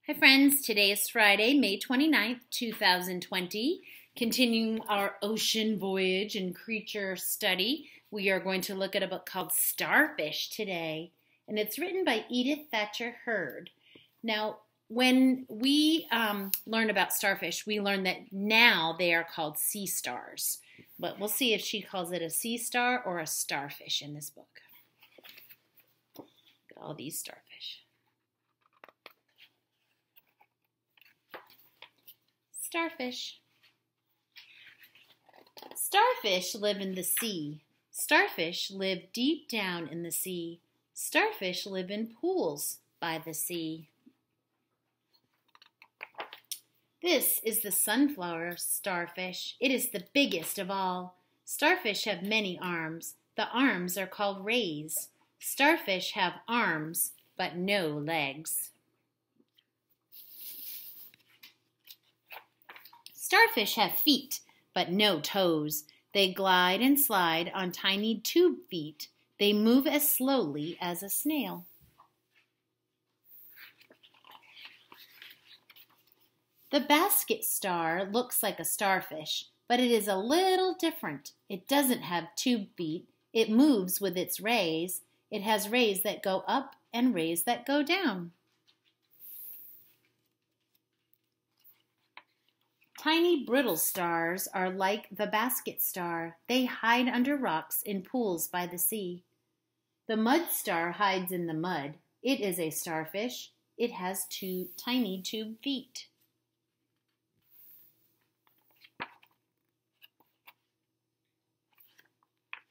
Hi friends, today is Friday, May 29th, 2020. Continuing our ocean voyage and creature study, we are going to look at a book called Starfish today, and it's written by Edith Thacher Hurd. Now, when we learn about starfish, we learn that now they are called sea stars, but we'll see if she calls it a sea star or a starfish in this book. Look at all these starfish. Starfish. Starfish live in the sea. Starfish live deep down in the sea. Starfish live in pools by the sea. This is the sunflower starfish. It is the biggest of all. Starfish have many arms. The arms are called rays. Starfish have arms, but no legs. Starfish have feet, but no toes. They glide and slide on tiny tube feet. They move as slowly as a snail. The basket star looks like a starfish, but it is a little different. It doesn't have tube feet. It moves with its rays. It has rays that go up and rays that go down. Tiny brittle stars are like the basket star. They hide under rocks in pools by the sea. The mud star hides in the mud. It is a starfish. It has two tiny tube feet.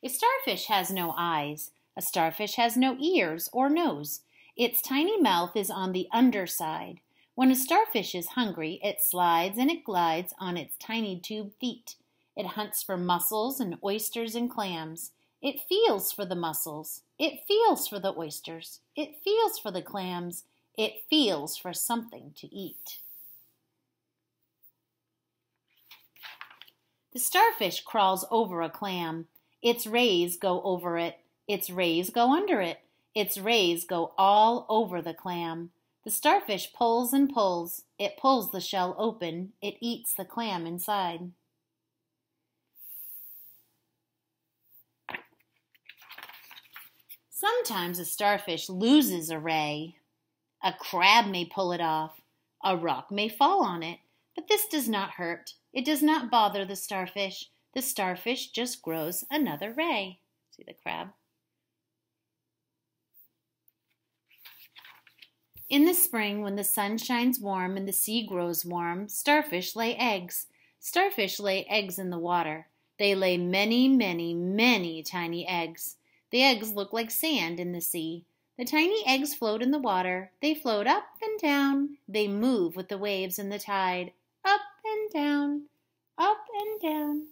A starfish has no eyes. A starfish has no ears or nose. Its tiny mouth is on the underside. When a starfish is hungry, it slides and it glides on its tiny tube feet. It hunts for mussels and oysters and clams. It feels for the mussels. It feels for the oysters. It feels for the clams. It feels for something to eat. The starfish crawls over a clam. Its rays go over it. Its rays go under it. Its rays go all over the clam. The starfish pulls and pulls. It pulls the shell open. It eats the clam inside. Sometimes a starfish loses a ray. A crab may pull it off. A rock may fall on it. But this does not hurt. It does not bother the starfish. The starfish just grows another ray. See the crab? In the spring, when the sun shines warm and the sea grows warm, starfish lay eggs. Starfish lay eggs in the water. They lay many, many, many tiny eggs. The eggs look like sand in the sea. The tiny eggs float in the water. They float up and down. They move with the waves and the tide. Up and down, up and down.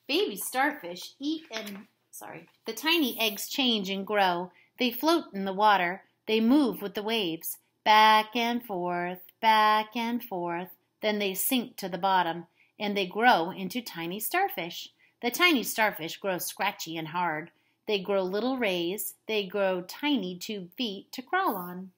Baby starfish the tiny eggs change and grow. They float in the water. They move with the waves, back and forth, back and forth. Then they sink to the bottom, and they grow into tiny starfish. The tiny starfish grow scratchy and hard. They grow little rays. They grow tiny tube feet to crawl on.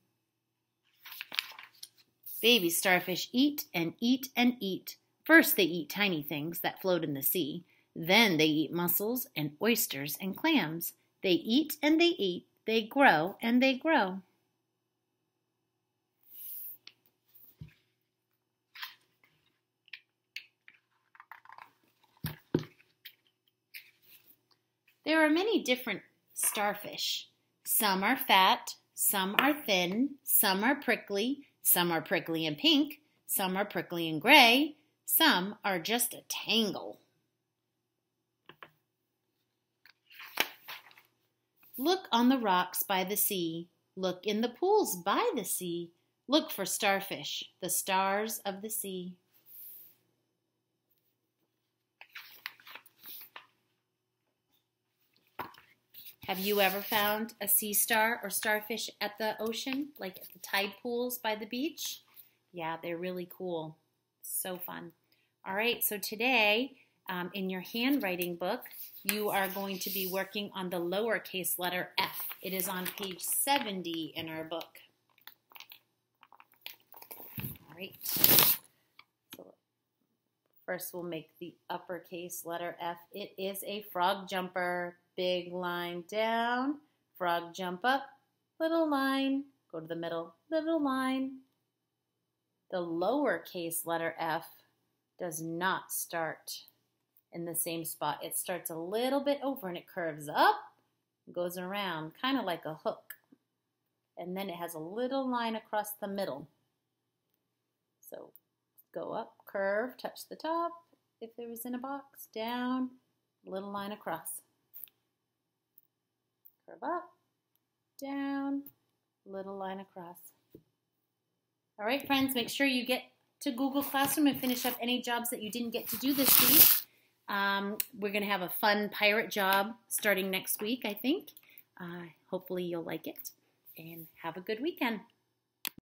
Baby starfish eat and eat and eat. First they eat tiny things that float in the sea. Then they eat mussels and oysters and clams. They eat and they eat. They grow and they grow. There are many different starfish. Some are fat, some are thin, some are prickly and pink, some are prickly and gray, some are just a tangle. Look on the rocks by the sea. Look in the pools by the sea. Look for starfish, the stars of the sea. Have you ever found a sea star or starfish at the ocean, like at the tide pools by the beach? Yeah, they're really cool. So fun. All right, so today in your handwriting book, you are going to be working on the lowercase letter F. It is on page 70 in our book. right. So first we'll make the uppercase letter F. It is a frog jumper. Big line down, frog jump up, little line, go to the middle, little line. The lowercase letter F does not start in the same spot. It starts a little bit over and it curves up, goes around, kind of like a hook. And then it has a little line across the middle. So go up, curve, touch the top, if it was in a box, down, little line across. Curve up, down, little line across. All right, friends, make sure you get to Google Classroom and finish up any jobs that you didn't get to do this week. We're going to have a fun pirate job starting next week, I think. Hopefully you'll like it, and have a good weekend.